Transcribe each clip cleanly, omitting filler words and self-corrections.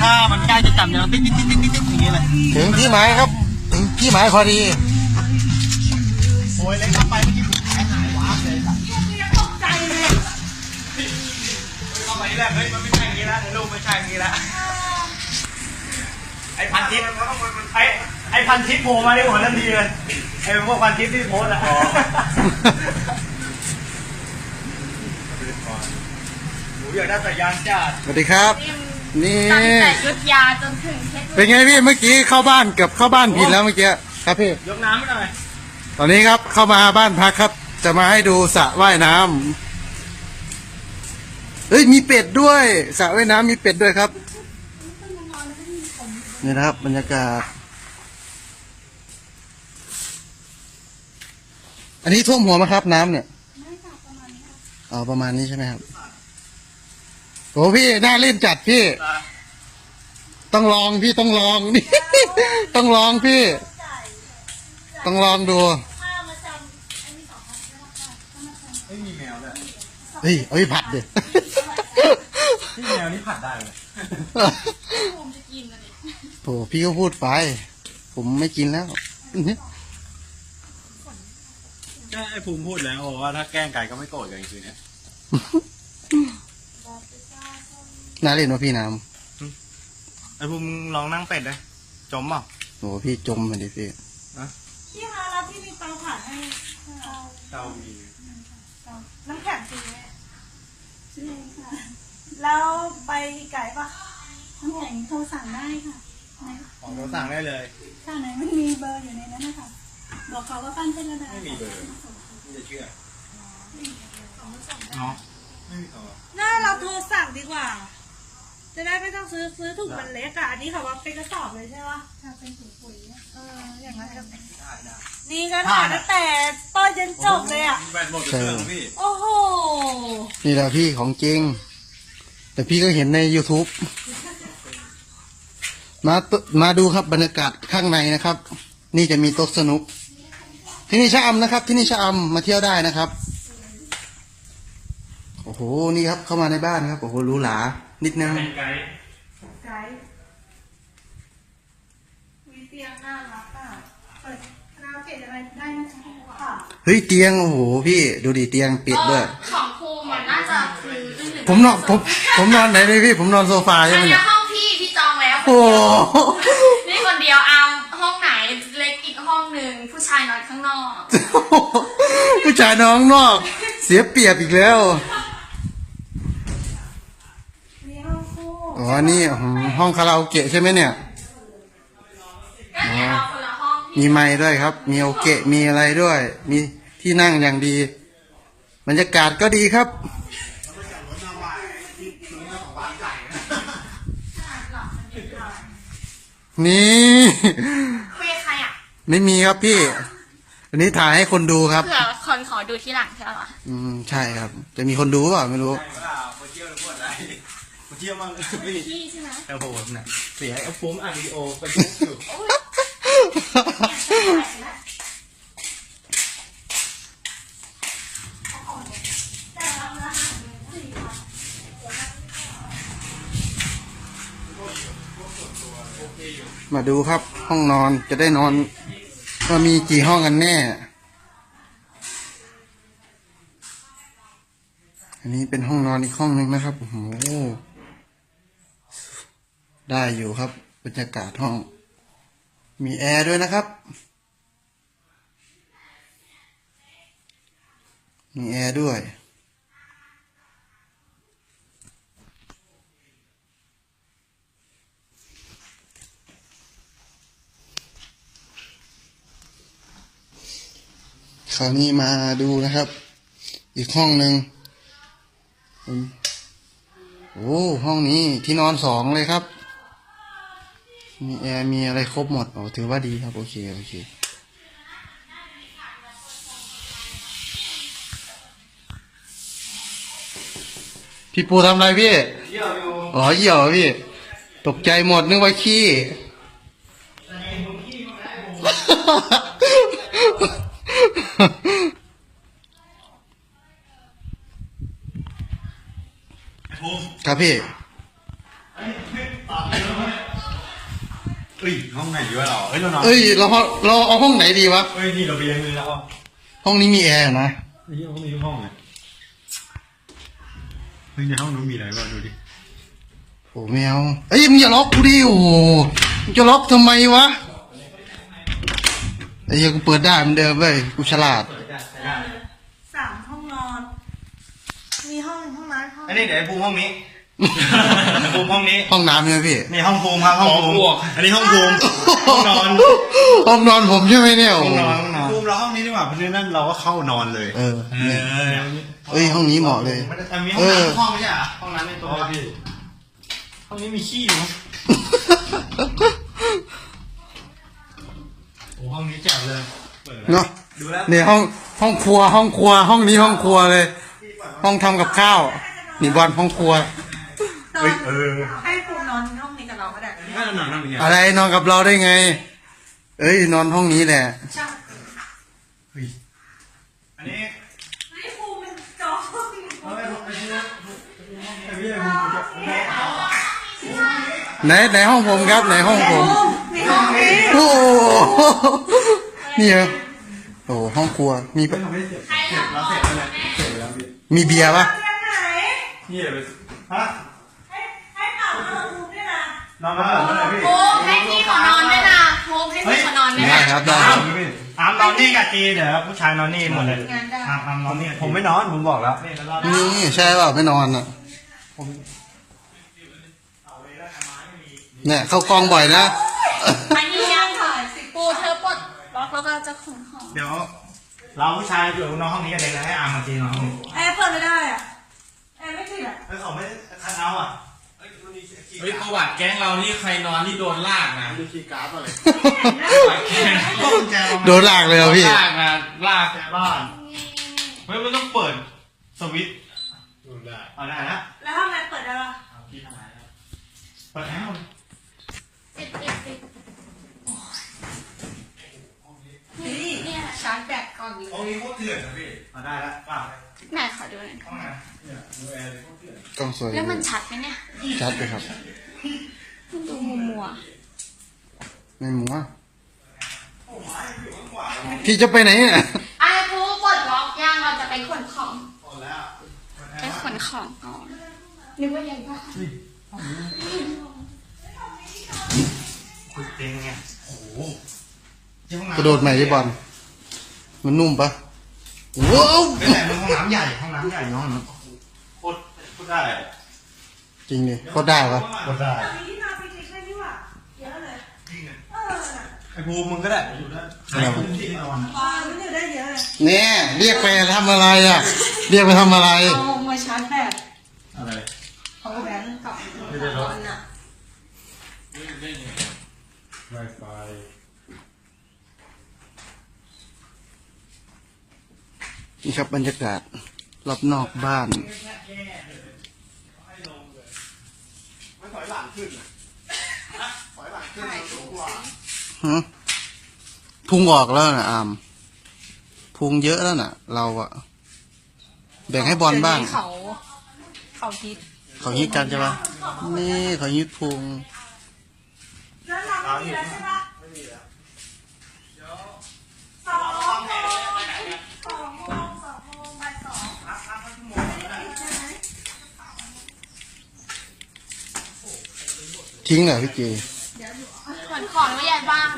ถ้ามันใกล้จะจับเนี่ยเราติ๊กติ๊กติ๊กติ๊กติ๊กอย่างเงี้ยเลยถึงที่หมายครับถึงที่หมายพอดีโอ้ยเล็กเข้าไปเมื่อกี้หายว้าเลยตกใจเลยเข้าไปแล้วเฮ้ยมันไม่ใช่อย่างนี้แล้วลูกไม่ใช่อย่างนี้แล้วไอ้พันทิพย์ไอ้พันทิพย์โผล่มาได้หมดทันทีเลยไอ้พวกพันทิพย์ที่โพสอะหนูอยากได้สายยางจัดสวัสดีครับนี่ตั้งแต่ยุทธยาจนถึงเพชรเป็นไงพี่เมื่อกี้เข้าบ้านเกือบเข้าบ้านผิดแล้วเมื่อกี้ครับพี่ยกน้ำไม่หน่อยตอนนี้ครับเข้ามาบ้านพักครับจะมาให้ดูสระว่ายน้ำเฮ้ยมีเป็ดด้วยสระว่ายน้ำมีเป็ดด้วยครับนี่นะครับบรรยากาศอันนี้ท่วมหัวไหมครับน้ำเนี่ยอ๋อประมาณนี้ใช่ไหมครับโอ้พี่น่าเล่นจัดพี่ต้องลองพี่ต้องลองนี่ต้องลองพี่ต้องลองดูไม่มีแมวเลยเฮ้ยเอาไปผัดดิที่แมวนี่ผัดได้เลยผมจะกินเลยโอ้พี่ก็พูดไปผมไม่กินแล้วก็ไอ้ภูมิพูดแล้วว่าถ้าแกล้งไก่ก็ไม่โกรธกันจริงๆเนี่ยน่าเล่นวะพี่น้ำไอ้ภูมิลองนั่งเป็ดเลยจมเปล่าโอ้พี่จมมาดิพี่พี่คะแล้วพี่มีเตาถ่านให้เตามีน้ำแข็งฟรีไหมใช่ค่ะแล้วไปไก่ปะน้ำแข็งโทรสั่งได้ค่ะของเราสั่งได้เลยสั่งไหนมันมีเบอร์อยู่ในนั้นนะคะบอกเขาว่าปั้นเส้นระดับไม่มีเบอร์ไม่จะเชื่อเนาะไม่มีตัวน่าเราโทรสั่งดีกว่าจะได้ไม่ต้องซื้อถุงมันเล็กอ่ะอันนี้เขาว่าเป็นกระสอบเลยใช่ปะถ้าเป็นถุงปุ๋ยอย่างนั้นก็นี่ก็ถ่ายตั้งแต่ต้นจนจบเลยอ่ะแบตหมดเครื่องพี่โอ้โหนี่แหละพี่ของจริงแต่พี่ก็เห็นใน YouTube มาดูครับบรรยากาศข้างในนะครับนี่จะมีโต๊ะสนุกที่นี่ชะอำนะครับที่นี่ชะอำมาเที่ยวได้นะครับโอ้โหนี่ครับเข้ามาในบ้านครับโอ้โหหรูหรานิดนึงไกด์มีเตียงน่ารักอ่ะเปิดคาราโอเกะอะไรได้นะคะเฮ้ยเตียงโอ้โหพี่ดูดิเตียงปิดด้วยของครูมันน่าจะคือผมนอนไหนเลยพี่ผมนอนโซฟาใช่ไหมเนี่ยห้องพี่จองแล้วโอ้นี่คนเดียวเอาห้องไหนเล็กอีกห้องหนึ่งผู้ชายนอนข้างนอกผู้ชายนอนข้างนอกเสียเปรียบอีกแล้วอ๋อนี่ห้องคาราโอเกะใช่ไหมเนี่ยมีไม้ด้วยครับมีโอเกะมีอะไรด้วยมีที่นั่งอย่างดีบรรยากาศก็ดีครับนี่คุยกับใครอ่ะไม่มีครับพี่อันนี้ถ่ายให้คนดูครับเผื่อคนขอดูที่หลังใช่ไหมใช่ครับจะมีคนดูเปล่าไม่รู้มาเที่ยวหรือว่าอะไรมาเที่ยวมั่งพี่ใช่ไหมโอ้โหเนี่ยเสียไอ้ฟุ้งอ่านวิดีโอไปยุ่งอยู่มาดูครับห้องนอนจะได้นอนว่ามีกี่ห้องกันแน่อันนี้เป็นห้องนอนอีกห้องหนึ่งนะครับโอ้โหได้อยู่ครับบรรยากาศห้องมีแอร์ด้วยนะครับมีแอร์ด้วยคราวนี้มาดูนะครับอีกห้องหนึ่งโอ้ห้องนี้ที่นอน2เลยครับมีแอร์มีอะไรครบหมดโอ้ถือว่าดีครับโอเคพี่ปูทำอะไรพี่เยี่ยวอยู่อ๋อเยี่ยวพี่ตกใจหมดนึกว่าขี้ครับพี่ เอ้ยห้องไหนดีวะเราเอ้ยเรานอน เอ้ยเราเอาห้องไหนดีวะ เอ้ยนี่เราไปยังเลยแล้ว ห้องนี้มีแอร์นะ นี่ห้องนี้ห้องไหนเฮ้ยในห้องนู้นมีอะไรบ้างดูดิ โอ้แมวเอ้ยมึงอย่าล็อกกูดิโอ้โหมึงจะล็อกทำไมวะไอ้เหี้ยกูเปิดได้เหมือนเดิมเว้ยกูฉลาด 3 ห้องนอน มีห้องหนึ่งห้องน้ำห้อง อันนี้เดี๋ยวไอ้ภูมิห้องนี้ภูมิห้องนี้ ห้องน้ำใช่ไหมพี่ นี่ห้องภูมิครับห้องภูมิอันนี้ห้องภูมิห้องนอน ห้องนอนผมใช่ไหมเนี่ย ห้ โอ้ อง โห นอนภูมิเราห้องนี้ดีกว่าเพราะฉะนั้นเราก็เข้านอนเลย เออเนี่ยเอ้ยห้องนี้เหมาะเลย แต่มีห้องน้ำห้องไม่ใช่เหรอห้องน้ำในตัวพี่ห้องนี้มีขี้อยู่โอ้ห้องนี้แจ๋วเลยเปิด เนาะ ดูแล้ว เนี่ยห้องครัวห้องนี้ห้องครัวเลย ห้องทำกับข้าวนี่บอลห้องครัว เฮ้ยให้ปูนอนห้องนี้กับเราก็ได้ ถ้าเรานอนนั่งอย่างเงี้ย อะไรนอนกับเราได้ไง เอ้ยนอนห้องนี้แหละ ใช่ เฮ้ยอันนี้ ให้ปูมันจอง ไหนห้องผมครับไหนห้องผม มีห้องนี้ โอ้โหนี่เหรอโอ้โหห้องครัวมี เราไม่เสร็จแล้วเสร็จแล้วเสร็จแล้วพี่ มีเบียร์ปะ เตียงไหน นี่เลยฮะ ให้เป่าอุณหภูมิด้วยนะ นอนมาเมื่อไหร่พี่ โอ้ให้พี่ขอนอนด้วยนะโมให้พี่ขอนอนด้วย ได้ นะครับ ได้ อามนอนนี่กับจีเดี๋ยวผู้ชายนอนนี่หมดเลยอามนอนนี่ผมไม่นอนผมบอกแล้ว นี่ใช่เปล่าไม่นอนอ่ะเนี่ยเข้ากองบ่อยนะ อันนี้ยังค่ะปูเธอปลดล็อกแล้วก็จะขนของ เดี๋ยวเราผู้ชายอยู่นอนห้องนี้กันเองแล้วให้อามมาจีนอนห้องนี้ แอร์เปิดไม่ได้อะแอร์ไม่ติดอะ แล้วเขาไม่คัดเอาอ่ะ เฮ้ยประวัติแก๊งเรานี่ใครนอนนี่โดนลากนะ ดูคีย์การ์ดมาเลย แก๊ง ก็กุญแจ โดนลากเลยเหรอพี่ ลากนะลาก แจบ้าน เฮ้ยมันต้องเปิดสวิตช์ ดูได้เอาได้นะ แล้วห้องนั้นเปิดได้ปะ เปิดแล้ว ปิด นี่ เนี่ยชาร์จแบตก่อนเล ห้อง ย นี้โคตรเถื่อนนะพี่เอาได้แล้วป่า ไหนขอดูหน่อย ห้องไหนเนี่ยดูแอร์เลยโคตรเถื่อน กล้องสวย แล้วมันชัดไหมเนี่ย ชัดเลยครับ มันดูมัว ในหมูอ่ะพี่จะไปไหนเนี่ย ๆไอ้ปูปลดล็อกย่างเราจะไปขนของ หมดแล้ว ไปขนของก่อนนึกว่ายังบ้า คุยเต็งไงโอ้โห กระโดดใหม่ดิบอลมันนุ่มปะว้าว ไม่แต่ห้องน้ำใหญ่ห้องน้ำใหญ่น้องโคตรได้ จริงดิเขาได้ปะ โคตรได้ แต่มีที่มาไปเช็คได้ที่ว่าเยอะเลย เออน่ะ ไอ้ภูมิมึงก็ได้อยู่ได้ใช้พื้นที่นอน บอลมันอยู่ได้เยอะเลย เนี่ยเรียกไปทำอะไรอ่ะ เรียกไปทำอะไร เอามาชาร์จแบต อะไร เอาแบงค์กับ ไม่ได้รถ บอลน่ะ Wi-Fi นี่ครับบรรยากาศรอบนอกบ้าน ไม่ถอยหลังขึ้นถอยหลังขึ้นสูงกว่า ฮะพุงออกแล้วนะอามพุงเยอะแล้วน่ะ เราอะแบ่งให้บอลบ้าง เขาฮิต เขาฮิตกันใช่ปะนี่เขาฮิตพุง แล้วหลังไม่มีแล้วใช่ปะไม่มีแล้ว2 โมงบ่าย 2 ทิ้งเหรอพี่เจ ขนของไม่ใหญ่บ้าง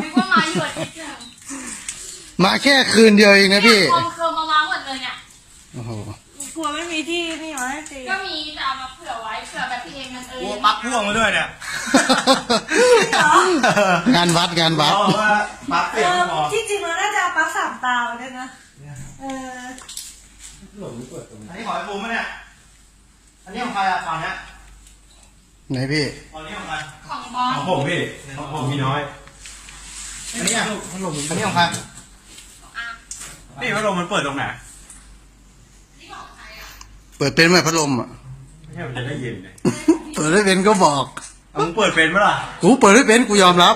นึกว่ามาอยู่อาทิตย์หนึ่ง มาแค่คืนเดียวเองนะพี่ คอมเคอร์มาวางหมดเลยเนี่ย โอ้โห กลัวไม่มีที่นี่หรอจริง ก็มีจะเอามาเผื่อไว้เผื่อแบบพี่เองมันกลัวปลั๊กพ่วงมาด้วยเนี่ย งานวัดงานวัด เพราะว่าปลั๊กเปลี่ยนไม่พอ ที่จริงเราน่าจะเอาปลั๊ก3 ตามาด้วยนะ เออ อันนี้ขอไอ้ภูมิไหมเนี่ย อันนี้ของใครอ่ะฝั่งเนี้ย ไหนพี่ ตอนนี้ของใคร ของบอล ของผมพี่ของผมมีน้อย อันนี้อ่ะพัดลมอันนี้ของใครนี่พัดลมมันเปิดตรงไหน เปิดเป็นไหมพัดลมอ่ะ ไม่ใช่มันจะได้เย็นเลย เปิดได้เป็นก็บอก เอามึงเปิดเป็นไหมล่ะ กูเปิดได้เป็นกูยอมรับ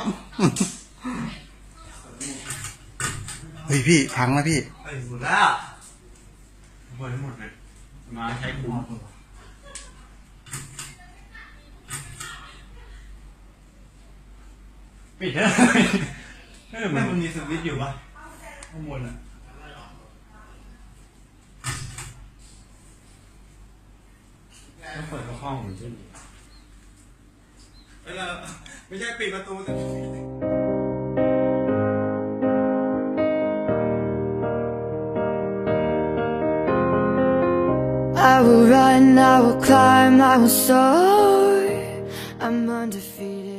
เฮ้ยพี่พังนะพี่ เอ้ยหมดแล้วเปิดให้หมดเลยมาใช้คุ้มเ ปิดได้มันมีสวิตช์อยู่ปะข้างบนอ่ะต้องเปิดห้องเหมือนที่ไม่ใช่ปิดประตูแต่ I will run, I will climb, I will soar. I'm undefeated.